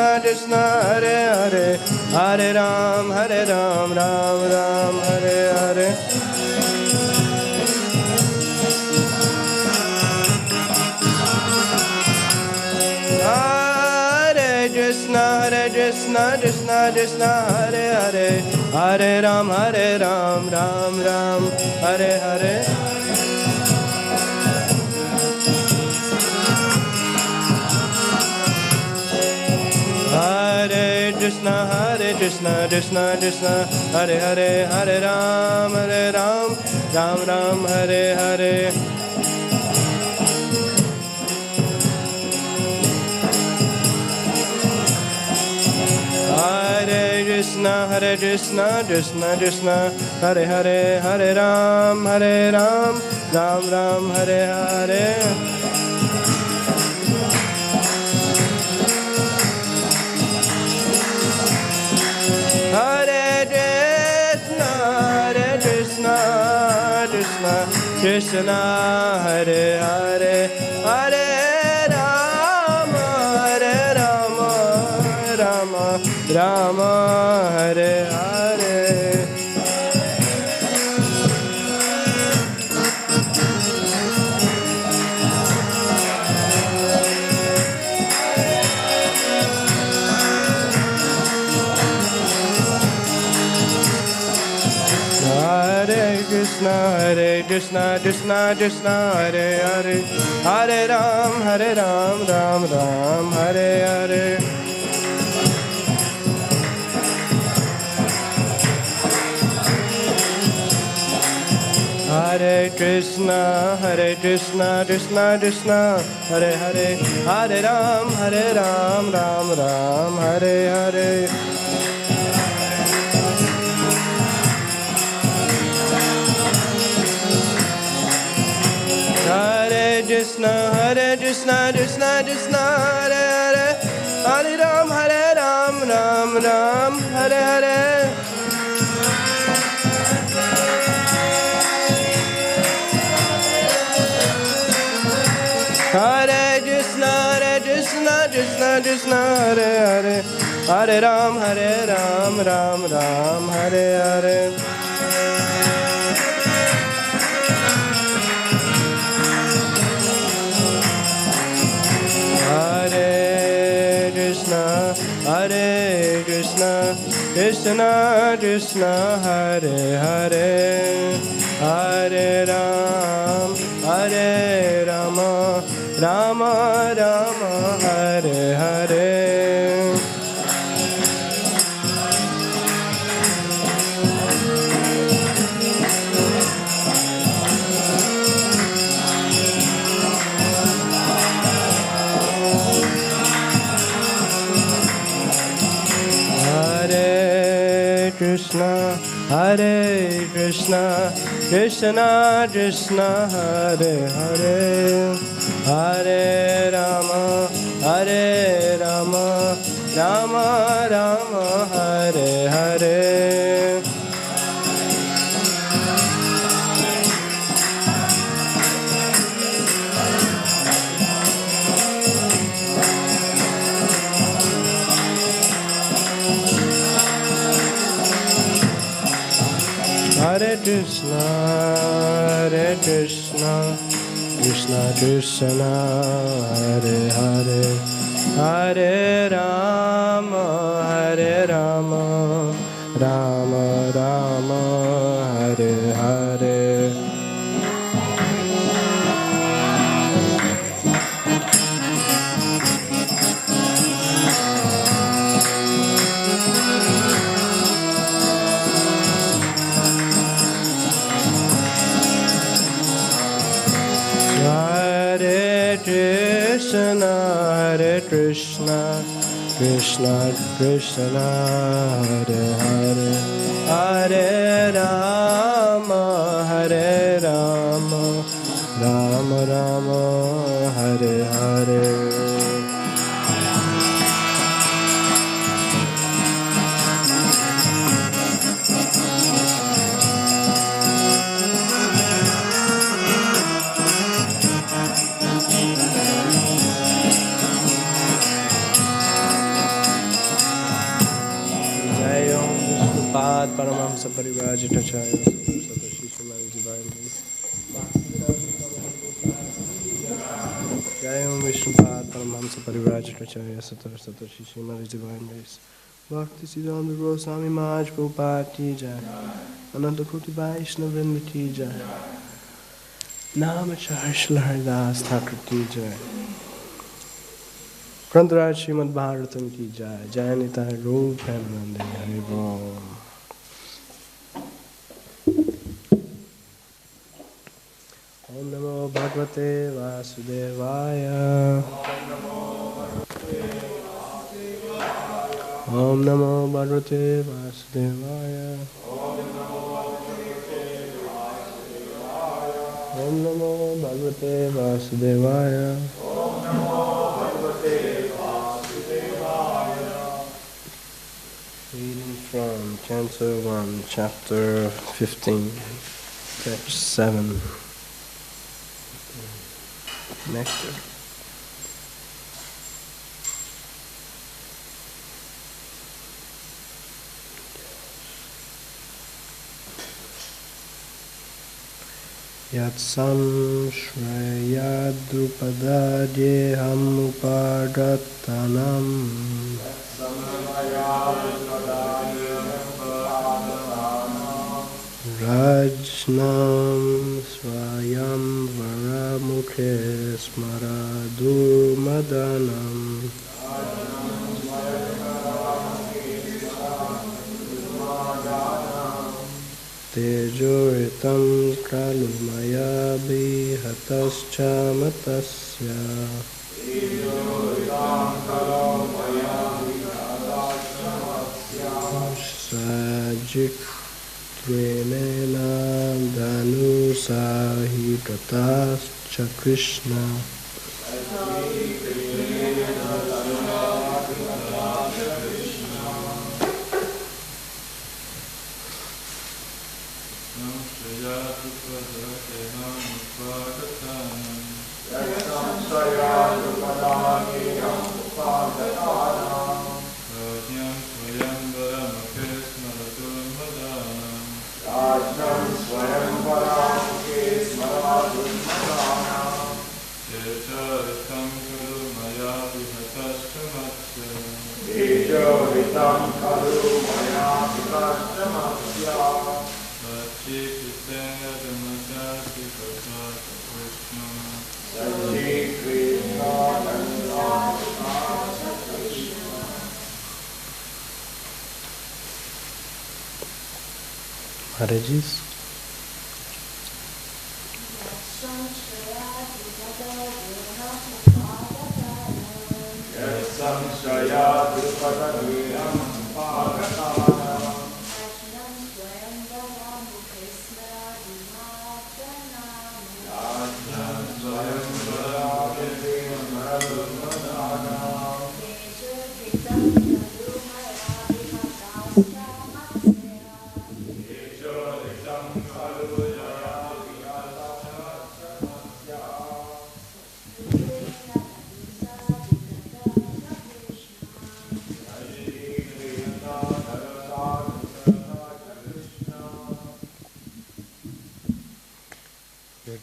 Krishna Krishna Hare Hare Hare Ram Ram Ram Hare Hare Krishna Krishna Krishna Hare Hare Hare Ram Ram Ram Hare Hare Hare Krishna Krishna Krishna Hare Hare Hare Ram Ram Hare Hare Hare Krishna Krishna Krishna Hare Hare Hare Ram Ram Hare Hare Hare Krishna Krishna Krishna Hare Hare Hare Rama Hare Hare Hare Krishna Krishna Krishna Hare Hare Hare Ram Ram Hare Hare Hare Krishna Krishna Krishna Hare Hare Hare Ram Ram Hare Hare Hare Krishna Krishna Hare Hare Hare Ram Ram Hare Hare Hare Krishna Krishna Hare Hare Hare Ram Ram Hare Hare Hare Krishna Krishna Hare Hare Hare Ram Rama Hare Hare Hare Krishna Krishna Hare Hare Hare Rama Rama Hare Hare Hare Krishna Krishna Krishna Hare Hare Hare Rama Rama Hare Hare Hare Krishna Krishna Krishna Hare Hare Hare Rama Rama Hare Hare Vishnupada Paramahamsa Parivrajitacharya Satoshi Srimad Divine Grace. Jai Om Vishnupada Paramahamsa Parivrajitacharya Satoshi Srimad Divine Grace. Bhakti Siddhanta Goswami Maharaj Prabhupada Ki Jai. Ananta Koti Vaishnava Vrinda Ki Jai. Namacharya Shri Haridas Thakur Ki Jai. Grantaraj Srimad Bhagavatam Ki Jai. Jayanita Rup Premanande Hari Bol. Om Namo Bhagavate Vasudevaya. Om Namo Bhagavate Vasudevaya. Om Namo Bhagavate Vasudevaya. Reading from Canto 1, Chapter 15, Text 7. Nectar. Yat samshraya drupada deham upadattanam Rajnam swayam varamukhe smaradur madanam Tejoritam kalumaya bihatascha matasya Sajik Tvenena Danusahitatascha Krishna Maharaji's.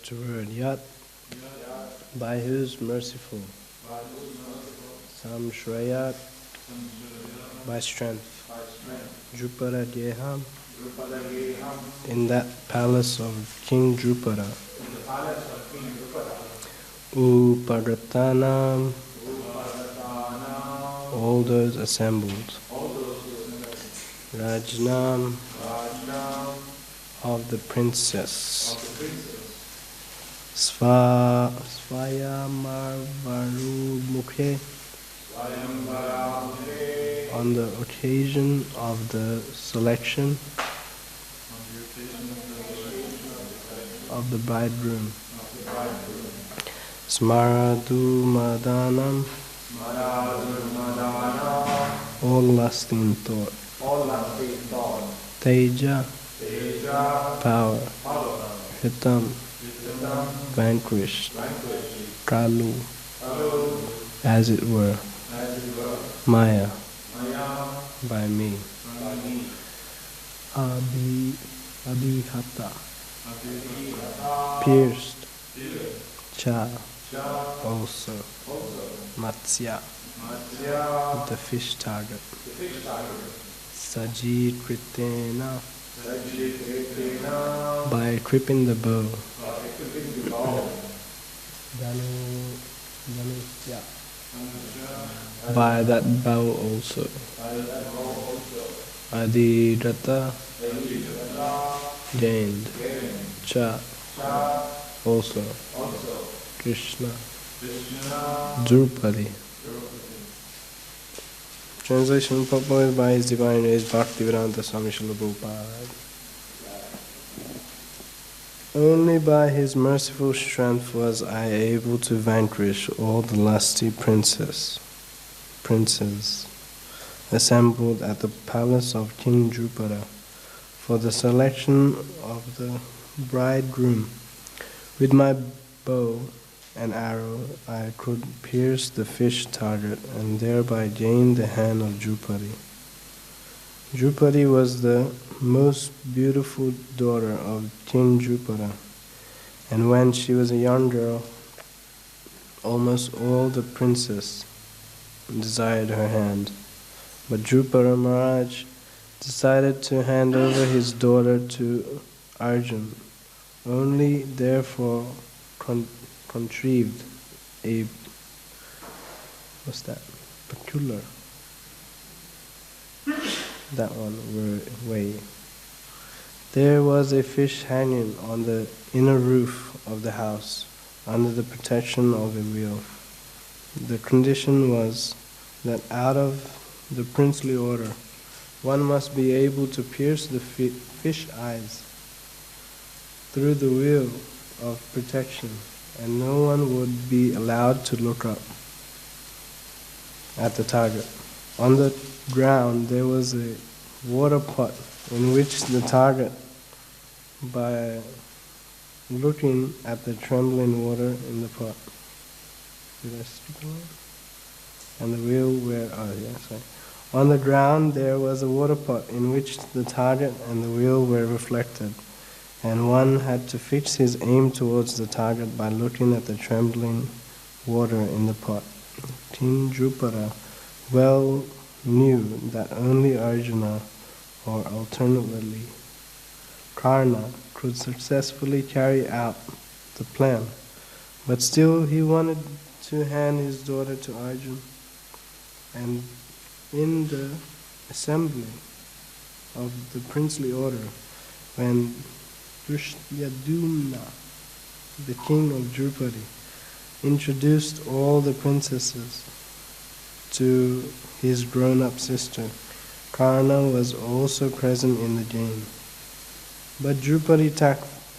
The word Yat, by who's merciful. Samshrayat, by strength. Drupada Deham, in that palace of King Drupada. Upadatanam, all those assembled. Rajnam, of the princess. Svayamvaru Mukhe, on the occasion of the selection of the bridegroom. Smaradu Madanam, all lasting thought. Teja, power. Hitam, vanquished. Kalu, as it were. Maya, by me. Abhihata, pierced, cha, also, matsya, the fish target, sajikritena, by equipping the bow, dhanusya, by that bow also, adhirata, gained, cha, also, Krishna, Drupadi. Translation proposed by His Divine Grace Bhaktivedanta Swami Srila Prabhupada. Only by His merciful strength was I able to vanquish all the lusty princes assembled at the palace of King Drupada for the selection of the bridegroom. With my bow and arrow I could pierce the fish target and thereby gain the hand of Drupadi. Drupadi was the most beautiful daughter of King Drupada, and when she was a young girl, almost all the princes desired her hand. But Drupada Maharaj decided to hand over his daughter to Arjun, only therefore contrived a peculiar way. There was a fish hanging on the inner roof of the house under the protection of a wheel. The condition was that out of the princely order one must be able to pierce the fish eyes through the wheel of protection, and no one would be allowed to look up at the target. On the ground there was a water pot in which the target, by looking at the trembling water in the pot, and the wheel on the ground there was a water pot in which the target and the wheel were reflected, and one had to fix his aim towards the target by looking at the trembling water in the pot. King Drupada well knew that only Arjuna, or alternatively Karna, could successfully carry out the plan, but still he wanted to hand his daughter to Arjuna, and in the assembly of the princely order, when Drishyadumna, the king of Drupadi, introduced all the princesses to his grown-up sister, Karna was also present in the game. But Drupadi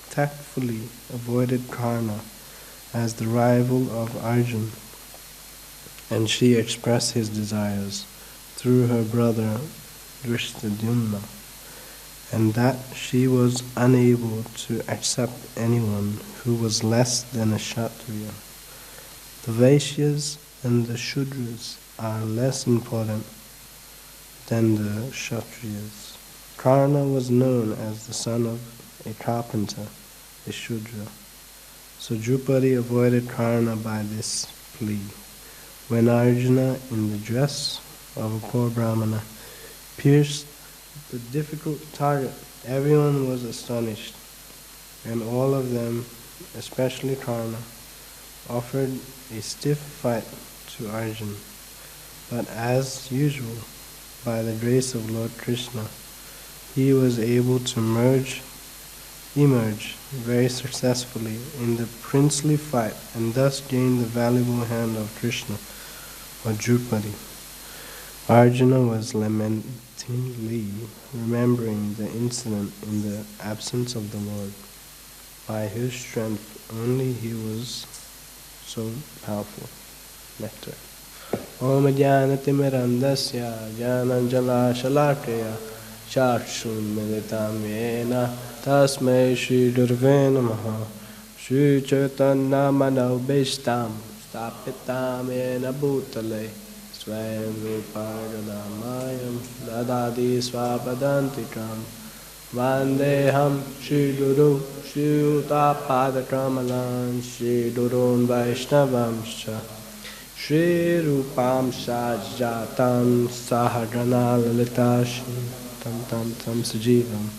tactfully avoided Karna as the rival of Arjuna, and she expressed his desires through her brother Drishyadumna, and that she was unable to accept anyone who was less than a Kshatriya. The Vaishyas and the Shudras are less important than the Kshatriyas. Karna was known as the son of a carpenter, a Shudra. So Drupadi avoided Karna by this plea. When Arjuna, in the dress of a poor Brahmana, pierced the difficult target, everyone was astonished, and all of them, especially Karna, offered a stiff fight to Arjuna. But as usual, by the grace of Lord Krishna, he was able to emerge very successfully in the princely fight, and thus gain the valuable hand of Krishna, or Drupadi. Arjuna was lamentingly remembering the incident in the absence of the Lord, by whose strength only he was so powerful. Nectar. Om Jnanatimirandasya Jnananjala Shalakaya Chakshun Militam Yena Tasmai Shri Gurave Namaha Shri Chaitanya Manobishtam Stapitam Yena Bhutale Swayam Rupa Gadamayam Dadadi Swapadantikam Vandeham Shri Guru Shri Uttapada Kamalan Shri Gurun Vaishnavamscha Shri Rupam Sajatam Sahagana Lalita Shri Tam Tam Tam Sajivam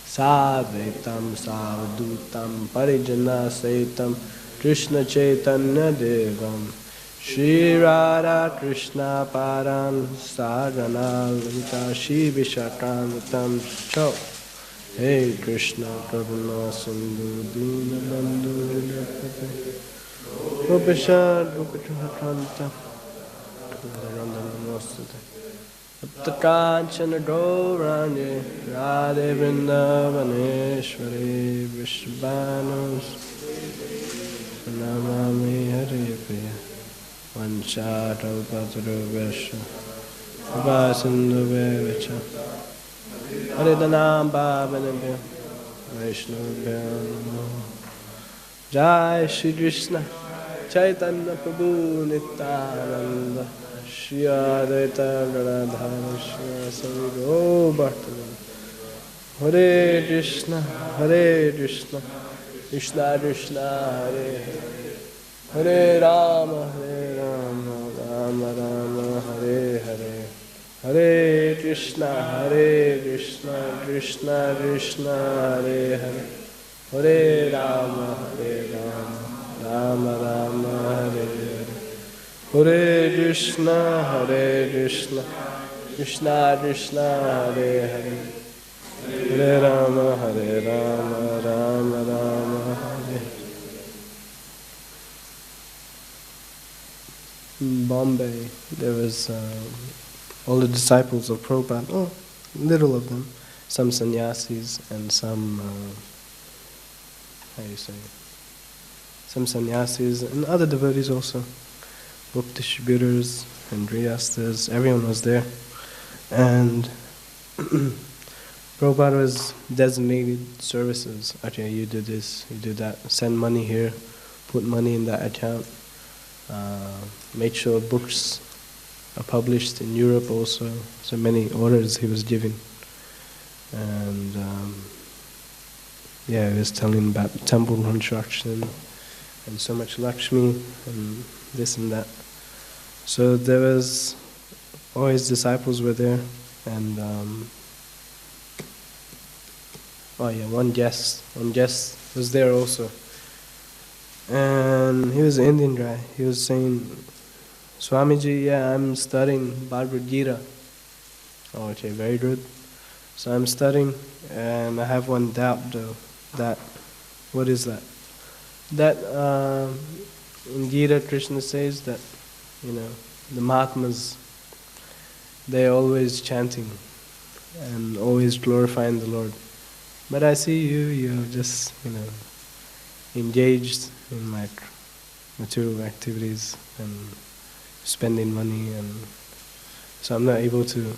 Savetam Savadutam Parijana Saitam Krishna Chaitanya Devam Shri Radha Krishna Param Sagana Lalita Shri Vishakanatam Cho Hey Krishna Karuna Sindhu Dina Bandhu Dinapate Gopishad Gopishakanta Aptakanchana Gauranje Radhe Vrindavaneshwari Vishvanus Namami Hare Priya Vanchata Upaturu Vesha Vibhasindu Vevicha Hare Danam Bhavanabhya Vaishnavabhya Namo Jai Shri Krishna Chaitanya Prabhu Nityananda Shri Advaita Gadadhara Shri Asari Go Bhaktivinoda Hare Krishna Krishna Krishna Hare Hare Hare Rama Rama Rama Hare Hare Hare Krishna Krishna Krishna Hare Hare Hare Rama Rama Rama Hare Hare Hare Krishna Krishna Krishna Hare Hare Hare Rama Rama Rama Hare Hare. In Bombay, there was all the disciples of Prabhupada, little of them, some sannyasis and some, some sannyasis and other devotees also, book distributors and grihasthas, everyone was there. And Prabhupada was designated services. Okay, you do this, you do that, send money here, put money in that account. Make sure books are published in Europe also. So many orders he was giving. And he was telling about temple construction and so much Lakshmi and this and that. So there was, all his disciples were there, and one guest was there also. And he was an Indian guy. He was saying, Swamiji, I'm studying Bhagavad Gita. Oh, okay, very good. So I'm studying, and I have one doubt though. What is that? That in Gita, Krishna says that, the Mahatmas, they're always chanting and always glorifying the Lord. But I see you're just, engaged in like material activities and spending money, and so I'm not able to.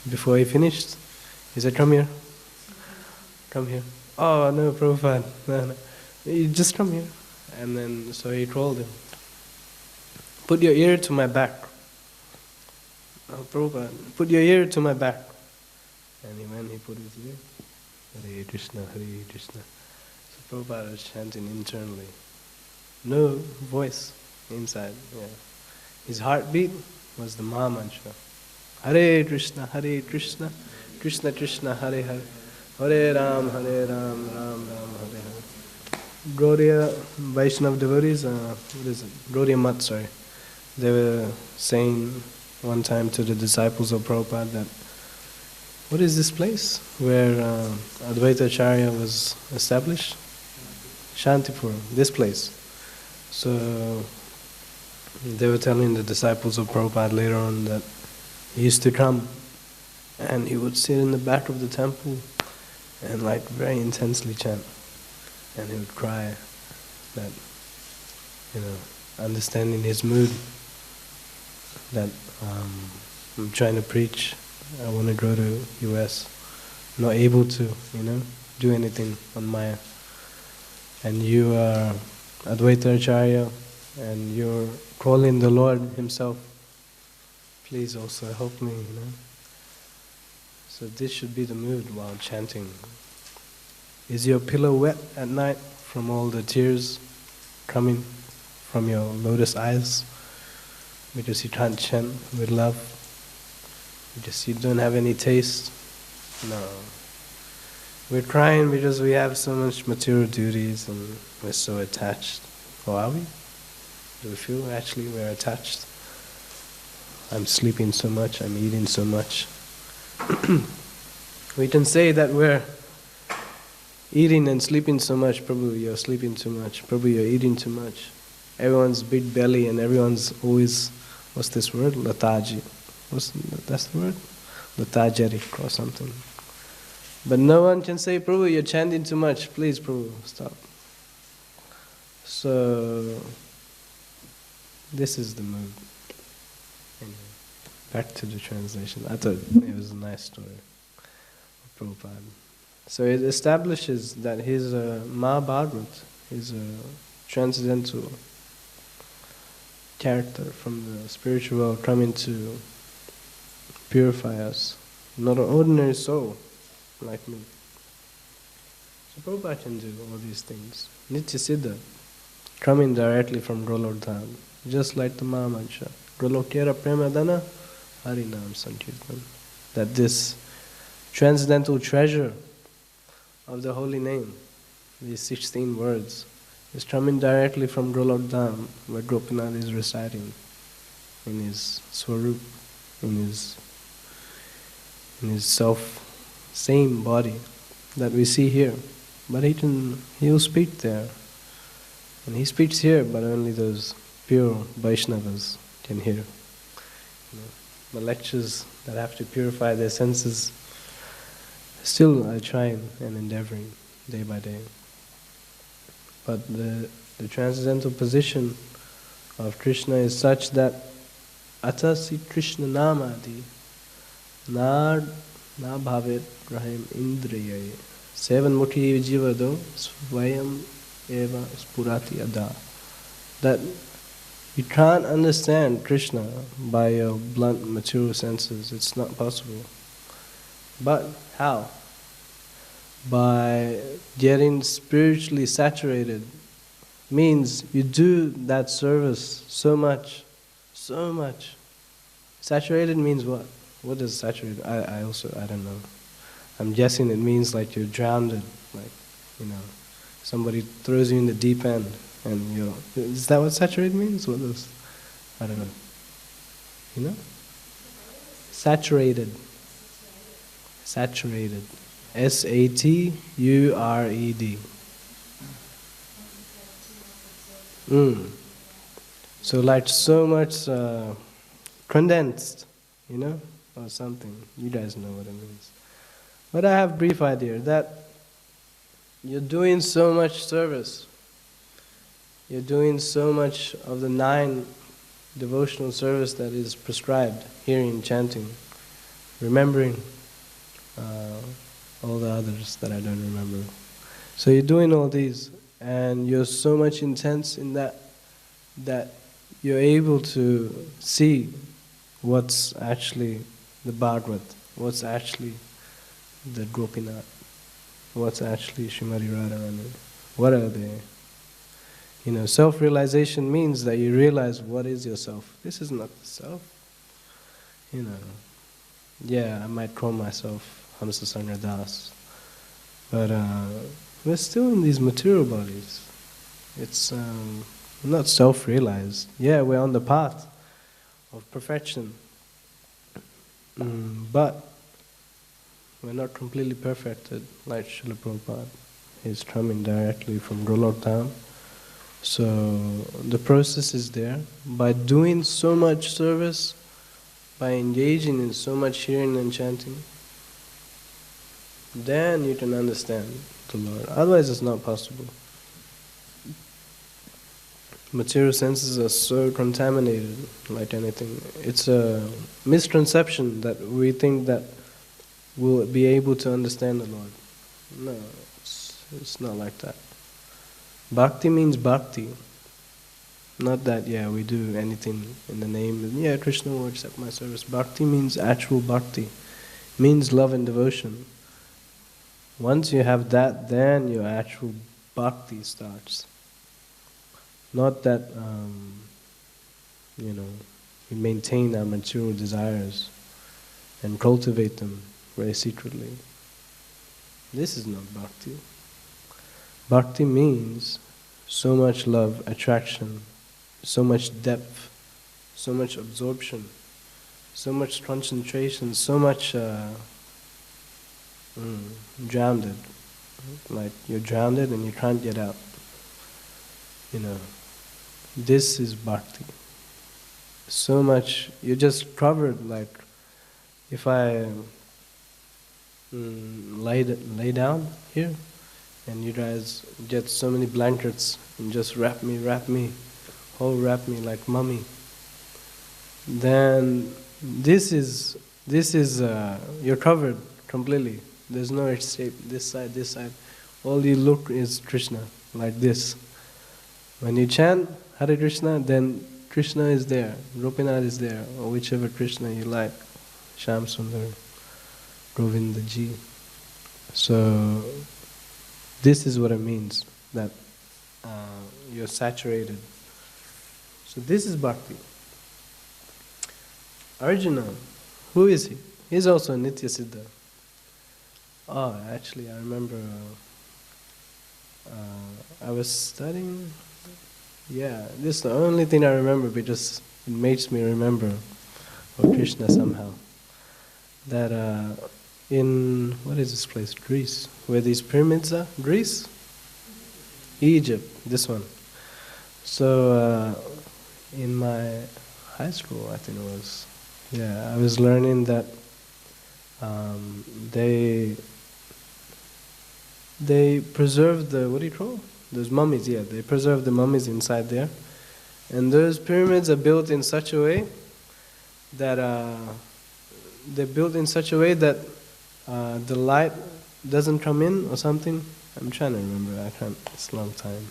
Before he finished, he said, come here. Oh no, Prabhupada, no. You just come here. And then, so he told him, put your ear to my back. Oh, Prabhupada, put your ear to my back. And he put his ear. Hare Krishna, Hare Krishna. So Prabhupada was chanting internally. No voice inside. Yeah. His heartbeat was the Maha Mantra. Hare Krishna, Krishna Krishna, Hare Hare. Hare Ram, Ram Ram, Hare Hare. Gaudiya Vaishnava devotees, Gaudiya Mat, sorry. They were saying one time to the disciples of Prabhupada that, what is this place where Advaita Acharya was established? Shantipur, this place. So they were telling the disciples of Prabhupada later on that he used to come and he would sit in the back of the temple and like very intensely chant. And he would cry that, understanding his mood, that I'm trying to preach, I want to go to US, not able to, do anything on my, and you are Advaita Acharya, and you're calling the Lord Himself. Please also help me, So this should be the mood while chanting. Is your pillow wet at night from all the tears coming from your lotus eyes? Because you can't chant with love? Because you don't have any taste? No. We're crying because we have so much material duties and we're so attached. Or are we? Do we feel actually we're attached? I'm sleeping so much, I'm eating so much. We can say that we're eating and sleeping so much. Probably you're sleeping too much. Probably you're eating too much. Everyone's big belly and everyone's always, what's this word? Lethargy. That's the word? Lethargic or something. But no one can say, Prabhu, you're chanting too much. Please, Prabhu, stop. So, this is the mood. Anyway, back to the translation. I thought it was a nice story of Prabhupada. So it establishes that his Mahabharat is a transcendental character from the spiritual world coming to purify us. Not an ordinary soul like me. So Prabhupada can do all these things. Nitya Siddha, coming directly from Golok Dham, just like the Mahamansha. Golokera Premadana, Harinam Sankirtan. That this transcendental treasure of the holy name, these 16 words, is coming directly from Golok Dham, where Gopinath is residing in his Swarup, in his self, same body that we see here. But he'll speak there. And he speaks here, but only those pure Vaishnavas can hear. The lectures that have to purify their senses, still I trying and endeavoring day by day. But the transcendental position of Krishna is such that atasi Krishna namadi na bhavet rahim indriyaye sevan mukhi jivado svayam eva spurati ada. That you can't understand Krishna by your blunt material senses. It's not possible. But how? By getting spiritually saturated means you do that service so much. Saturated means what? What does saturated? I don't know. I'm guessing it means like you're drowned, like, somebody throws you in the deep end and you're, is that what saturated means? What else? I don't know. Saturated. Saturated. S-A-T-U-R-E-D. So like so much condensed, or something. You guys know what it means. But I have a brief idea that you're doing so much service. You're doing so much of the 9 devotional service that is prescribed, hearing, chanting, remembering, all the others that I don't remember. So you're doing all these, and you're so much intense in that you're able to see what's actually the Bhagavad, what's actually the Gopinath, what's actually Srimati Radharani. What are they? Self-realization means that you realize what is yourself. This is not the self. Yeah, I might call myself Hamsa Sanga Das, but we're still in these material bodies. It's not self-realized. Yeah, we're on the path of perfection, but we're not completely perfected like Srila Prabhupada. He's coming directly from Golok Dham. So the process is there. By doing so much service, by engaging in so much hearing and chanting, then you can understand the Lord. Otherwise it's not possible. Material senses are so contaminated like anything. It's a misconception that we think that we'll be able to understand the Lord. No, it's not like that. Bhakti means bhakti. Not that, we do anything in the name, Krishna will accept my service. Bhakti means actual bhakti. means love and devotion. Once you have that, then your actual bhakti starts. Not that, we maintain our material desires and cultivate them very secretly. This is not bhakti. Bhakti means so much love, attraction, so much depth, so much absorption, so much concentration, so much drowned. Like you're drowned and you can't get out. This is bhakti. So much, you're just covered. Like if I lay down here and you guys get so many blankets and just wrap me like mummy, then this is you're covered completely. There's no escape. This side. All you look is Krishna, like this. When you chant Hare Krishna, then Krishna is there, Gopinath is there, or whichever Krishna you like, Shyam Sundar, Govinda Ji. So this is what it means, that you're saturated. So this is bhakti. Arjuna, who is he? He's also a Nitya Siddha. Oh, actually I remember I was studying. Yeah, this is the only thing I remember because it makes me remember of Krishna somehow. That in, what is this place? Greece, where these pyramids are? Greece? Egypt, this one. So in my high school, I think it was, I was learning that they preserve the, what do you call it? Those mummies, they preserve the mummies inside there. And those pyramids are built in such a way that the light doesn't come in or something. I'm trying to remember, I can't, it's a long time.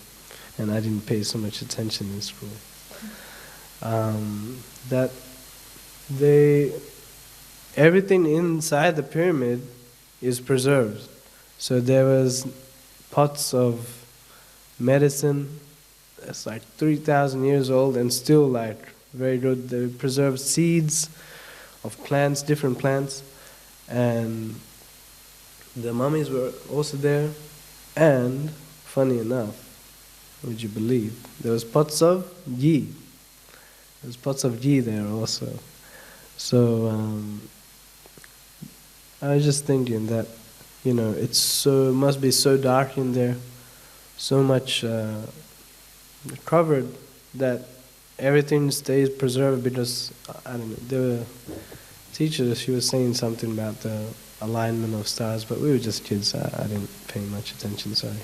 And I didn't pay so much attention in school. That everything inside the pyramid is preserved. So there was pots of medicine that's like 3,000 years old and still like very good. They preserved seeds of plants, different plants, and the mummies were also there. And funny enough, would you believe, there was pots of ghee. There's pots of ghee there also. So I was just thinking that, it's must be so dark in there, so much covered that everything stays preserved because, I don't know, the teacher, she was saying something about the alignment of stars, but we were just kids, I didn't pay much attention, sorry.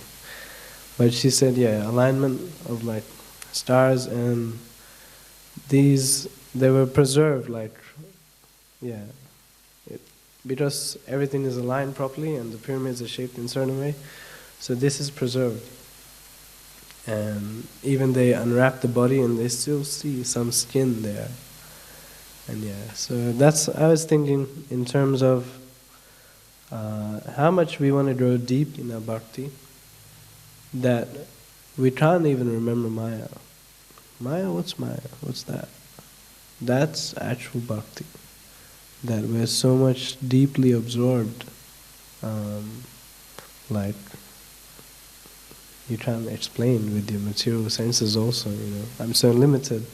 But she said, alignment of like stars, and these, they were preserved, like, because everything is aligned properly and the pyramids are shaped in a certain way, so this is preserved. And even they unwrap the body and they still see some skin there. And so that's, I was thinking in terms of how much we want to grow deep in our bhakti, that we can't even remember Maya. Maya, what's Maya? What's that? That's actual bhakti. That we're so much deeply absorbed, like you can't explain with your material senses also, I'm so limited.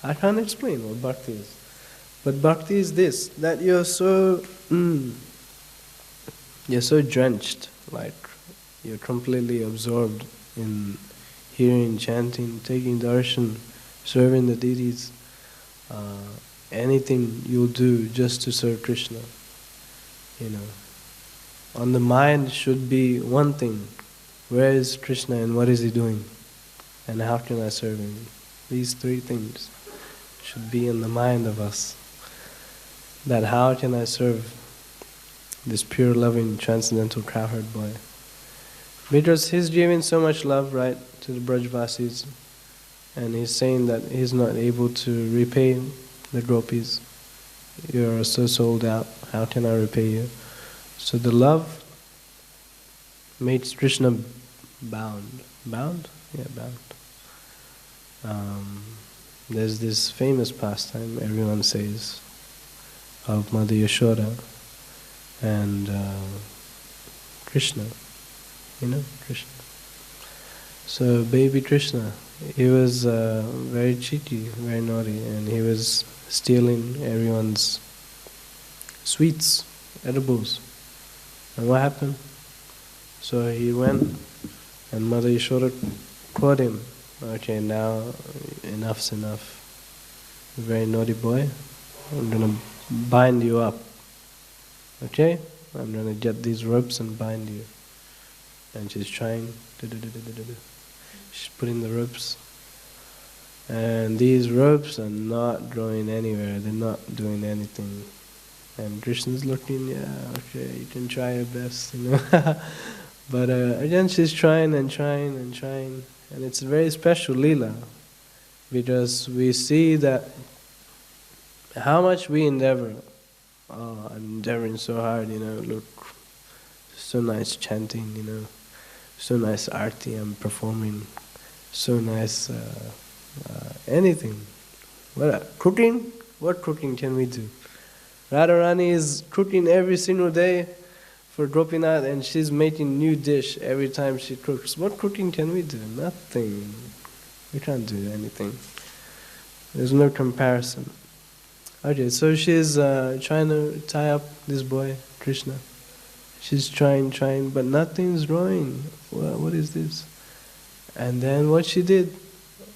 I can't explain what bhakti is. But bhakti is this, that you're so drenched, like you're completely absorbed in hearing, chanting, taking darshan, serving the deities, anything you'll do just to serve Krishna. On the mind should be one thing. Where is Krishna and what is he doing? And how can I serve him? These three things should be in the mind of us. That how can I serve this pure, loving, transcendental cowherd boy? Because he's giving so much love, right, to the Brajvasis, and he's saying that he's not able to repay the gopis. You're so sold out. How can I repay you? So the love makes Krishna bound. Bound? Yeah, bound. There's this famous pastime everyone says of Mother Yashoda and Krishna. You know Krishna. So baby Krishna, he was very cheeky, very naughty, and he was stealing everyone's sweets, edibles. And what happened? So he went, and Mother Yashoda caught him. Okay, now enough's enough. Very naughty boy. I'm gonna bind you up. Okay? I'm gonna get these ropes and bind you. And she's trying. She's putting the ropes. And these ropes are not going anywhere. They're not doing anything. And Krishna's looking, yeah, okay, you can try your best, you know. But again, she's trying and trying and trying. And it's a very special lila, because we see that how much we endeavor. Oh, I'm endeavoring so hard, you know, look, so nice chanting, you know, so nice arti I'm performing, so nice anything. What cooking? What cooking can we do? Radharani is cooking every single day for Gopinath, and she's making new dish every time she cooks. What cooking can we do? Nothing. We can't do anything. There's no comparison. Okay, so she's trying to tie up this boy, Krishna. She's trying, but nothing's growing. What is this? And then what she did?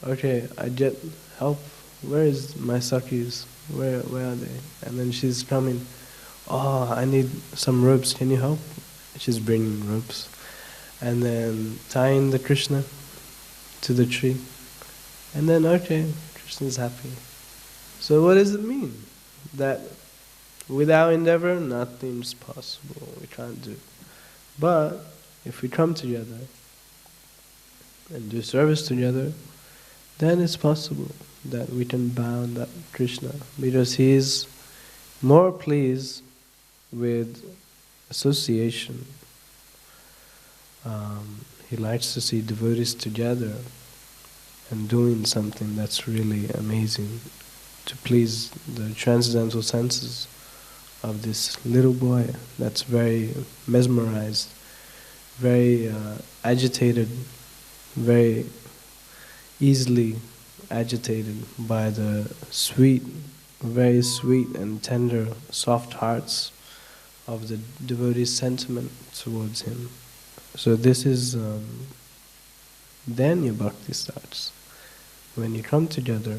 Okay, I get help. Where is my Sakis? Where are they? And then she's coming. Oh, I need some ropes. Can you help? She's bringing ropes. And then tying the Krishna to the tree. And then, okay, Krishna's happy. So what does it mean? That without endeavor, nothing's possible. We can't do. But if we come together and do service together, then it's possible that we can bound up Krishna, because he is more pleased with association. He likes to see devotees together and doing something that's really amazing to please the transcendental senses of this little boy that's very mesmerized, very agitated, very easily agitated by the sweet, very sweet and tender, soft hearts of the devotee's sentiment towards him. So this is, then your bhakti starts. When you come together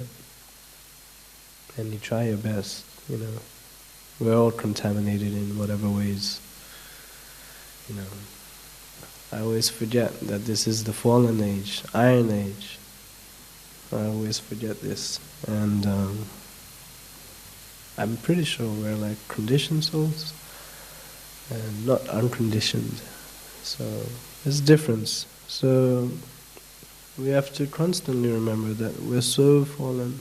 and you try your best, you know, we're all contaminated in whatever ways, you know. I always forget that this is the fallen age, iron age. I always forget this, and I'm pretty sure we're like conditioned souls and not unconditioned. So there's a difference. So we have to constantly remember that we're so fallen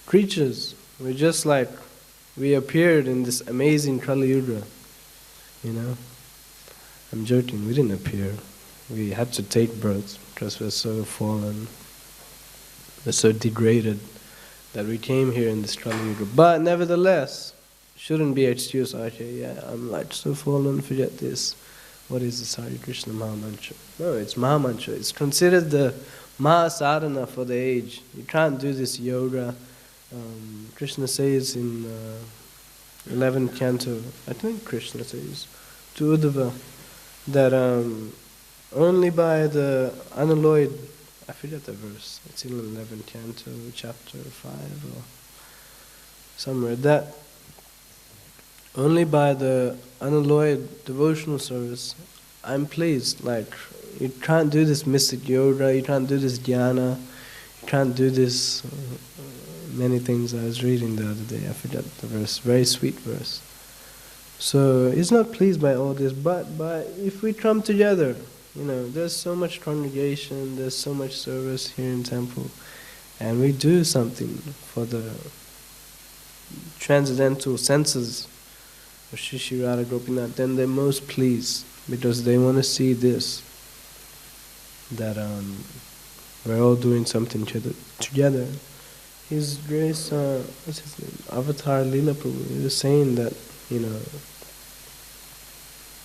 creatures. We're just like we appeared in this amazing Kali Yuga, you know. I'm joking, we didn't appear. We had to take birth because we're so fallen. We're so degraded that we came here in this Kali Yuga. But nevertheless, shouldn't be excuse, okay, yeah, I'm like so fallen, forget this. What is this Hare Krishna Mahamantra? No, it's Mahamantra. It's considered the Mahasadhana for the age. You can't do this yoga. Krishna says in 11th canto, I think Krishna says, to Uddhava, that only by the unalloyed, I forget the verse, it's in 11th canto, chapter 5 or somewhere, that only by the unalloyed devotional service, I'm pleased. Like, you can't do this mystic yoga, you can't do this dhyana, you can't do this many things I was reading the other day, I forgot the verse, very sweet verse. So he's not pleased by all this, but if we come together, you know, there's so much congregation, there's so much service here in temple, and we do something for the transcendental senses of Shri Shri Radha Gopinath, then they're most pleased because they want to see this, that we're all doing something together. His Grace, what's his name? Avatar Leela Prabhu, he was saying that,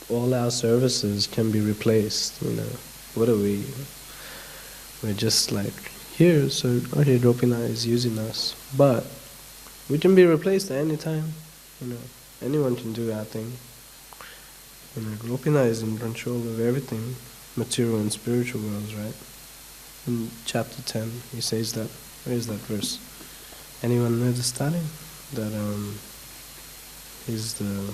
all our services can be replaced, What are we? We're just like here, so okay, Gopinath is using us. But we can be replaced at any time, Anyone can do our thing. Gopinath is in control of everything, material and spiritual worlds, right? In chapter 10, he says that. Where is that verse? Anyone know the starting? That is the...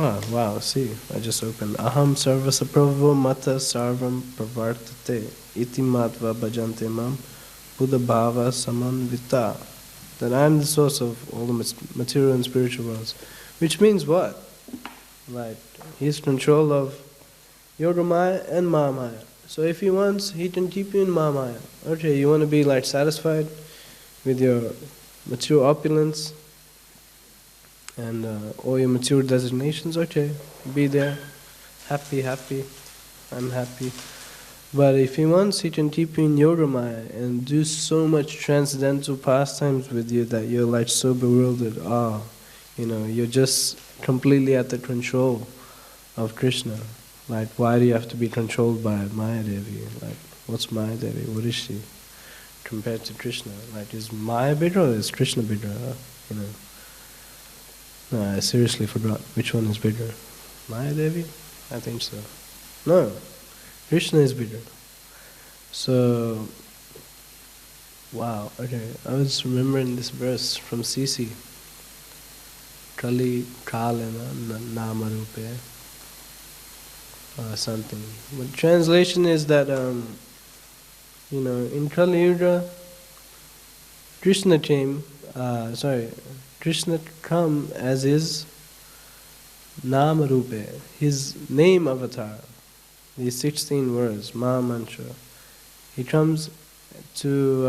Oh, wow, see, I just opened. Aham sarvasa prabhavo mata sarvam pravartate iti matva bhajante mam buddha bhava samanvita. That I am the source of all the material and spiritual worlds. Which means what? Like, he's control of Yogamaya and Mahamaya. So if he wants, he can keep you in Mahamaya. Okay, you want to be like satisfied with your material opulence and all your material designations, okay, be there, happy, I'm happy. But if he wants, he can keep you in Yogamaya and do so much transcendental pastimes with you that you're like so bewildered. You're just completely at the control of Krishna. Like, why do you have to be controlled by Maya Devi? Like, what's Maya Devi? What is she compared to Krishna? Like, is Maya bigger or is Krishna bigger? No, I seriously forgot which one is bigger. Maya Devi? I think so. No, Krishna is bigger. So, wow, okay. I was remembering this verse from Sisi. Kali Kalena Namarupe. Or something. But translation is that, in Kali Yuga, Krishna Krishna come as his Namarupe, his name avatar, these 16 words, Maha Mantra. He comes to,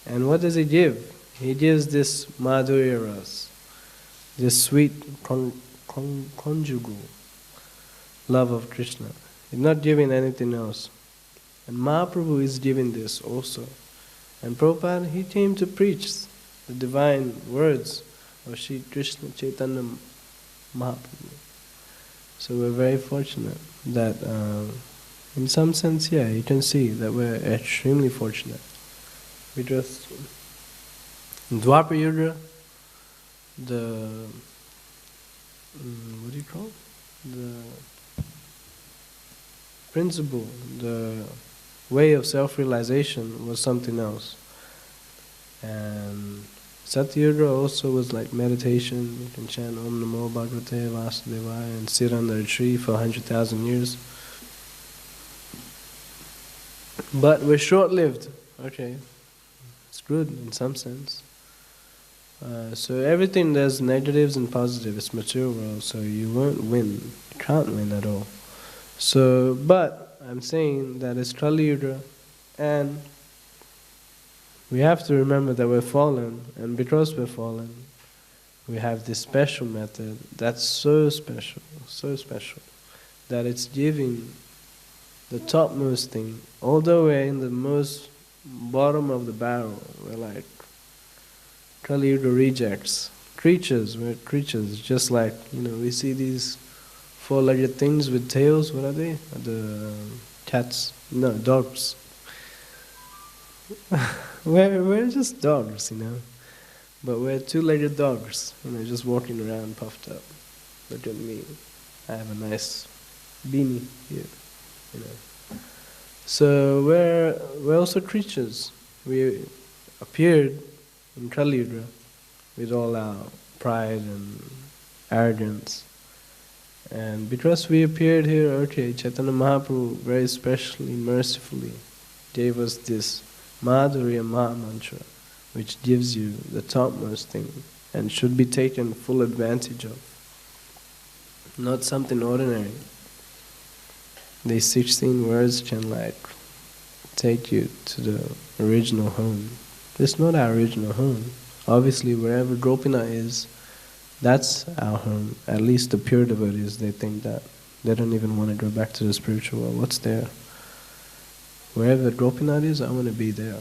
and what does he give? He gives this Madhurya Ras, this sweet conjugal love of Krishna. He's not giving anything else. And Mahaprabhu is giving this also. And Prabhupada, he came to preach the divine words of Sri Krishna Chaitanya Mahaprabhu. So we're very fortunate that, in some sense, you can see that we're extremely fortunate. We just, in Dwapara Yuga, what do you call it? The principle, the way of self-realization was something else. And Satyuga also was like meditation. You can chant Om Namo Bhagavate Vasudevaya and sit under a tree for 100,000 years. But we're short-lived. Okay, it's good in some sense. So everything, there's negatives and positives. It's material world, so you won't win. You can't win at all. So, but I'm saying that it's Kali Yuga, and we have to remember that we're fallen, and because we're fallen, we have this special method that's so special, that it's giving the topmost thing. Although we're in the most bottom of the barrel, we're like Kali Yuga rejects. We're creatures, just like, we see these four-legged things with tails. What are they? The cats? No, dogs. we're just dogs, But we're two-legged dogs, just walking around puffed up. Look at me. I have a nice beanie here, So we're also creatures. We appeared in Kali Yuga with all our pride and arrogance. And because we appeared here, okay, Chaitanya Mahaprabhu very specially, mercifully gave us this Madhurya Maha Mantra, which gives you the topmost thing and should be taken full advantage of. Not something ordinary. These 16 words can take you to the original home, It's not our original home. Obviously, wherever Gopinath is, that's our home. At least the pure devotees, they think that. They don't even want to go back to the spiritual world. What's there? Wherever Gopinath is, I want to be there.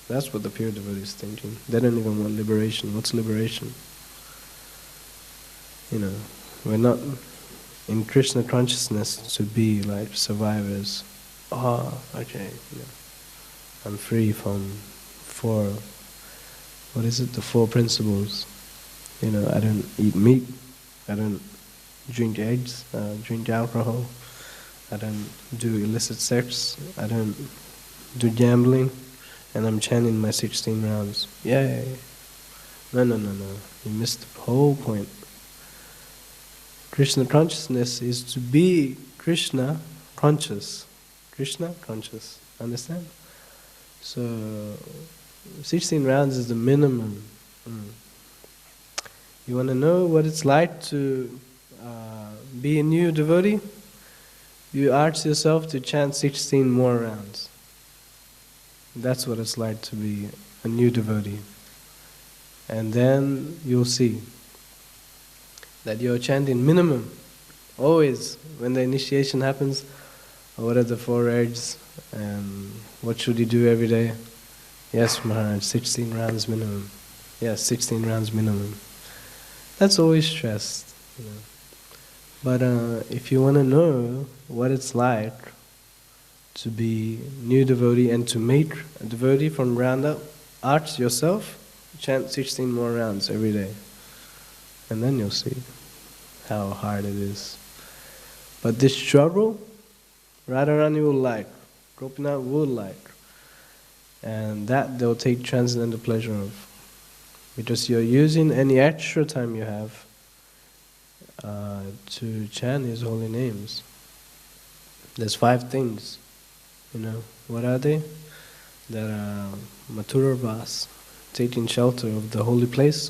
That's what the pure devotee is thinking. They don't even want liberation. What's liberation? We're not in Krishna consciousness to be like survivors. Okay, I'm free from the four principles. I don't eat meat, I don't drink eggs, drink alcohol, I don't do illicit sex, I don't do gambling, and I'm chanting my 16 rounds. Yay! No. You missed the whole point. Krishna consciousness is to be Krishna conscious. Krishna conscious. Understand? So, 16 rounds is the minimum. You want to know what it's like to be a new devotee? You ask yourself to chant 16 more rounds. That's what it's like to be a new devotee. And then you'll see that you're chanting minimum. Always, when the initiation happens, what are the 4 urges and what should you do every day? Yes, Maharaj, 16 rounds minimum. Yes, 16 rounds minimum. That's always stressed. But if you want to know what it's like to be new devotee and to make a devotee from ground up, ask yourself, chant 16 more rounds every day. And then you'll see how hard it is. But this struggle, Radharani will like, Gopinath will like. And that they'll take transcendental pleasure of. Because you're using any extra time you have to chant His holy names. There's 5 things. What are they? There are Mathura Vas, taking shelter of the holy place.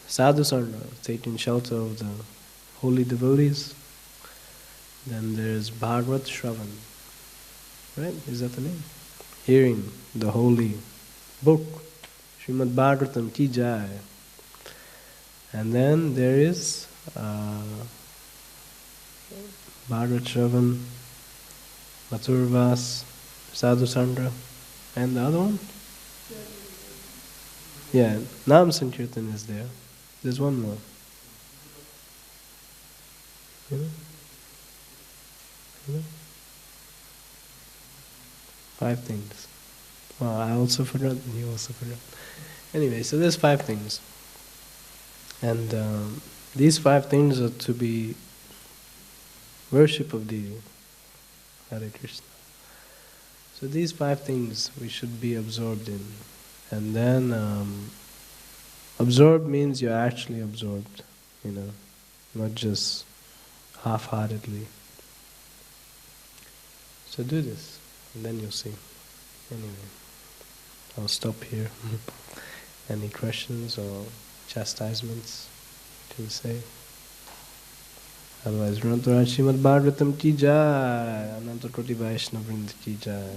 Sadhu Sanga, taking shelter of the holy devotees. Then there's Bhagavad Shravan. Right? Is that the name? Hearing the holy book. Srimad Bhagavatam Ki Jai. And then there is Bhagavad Shravan, Mathura Vas, Sadhu Sanga, and the other one? Yeah, Nam Sankirtan is there. There's one more. 5 things. Well, I also forgot, and you also forgot. Anyway, so there's 5 things. And these 5 things are to be worship of the Hare Krishna. So these 5 things we should be absorbed in. And then absorbed means you're actually absorbed, not just half-heartedly. So do this, and then you'll see. Anyway, I'll stop here. Any questions or chastisements you can say? Otherwise, Srimad Bhagavatam Ki Jai, Ananta Koti Vaishnava Vrinda Ki Jai.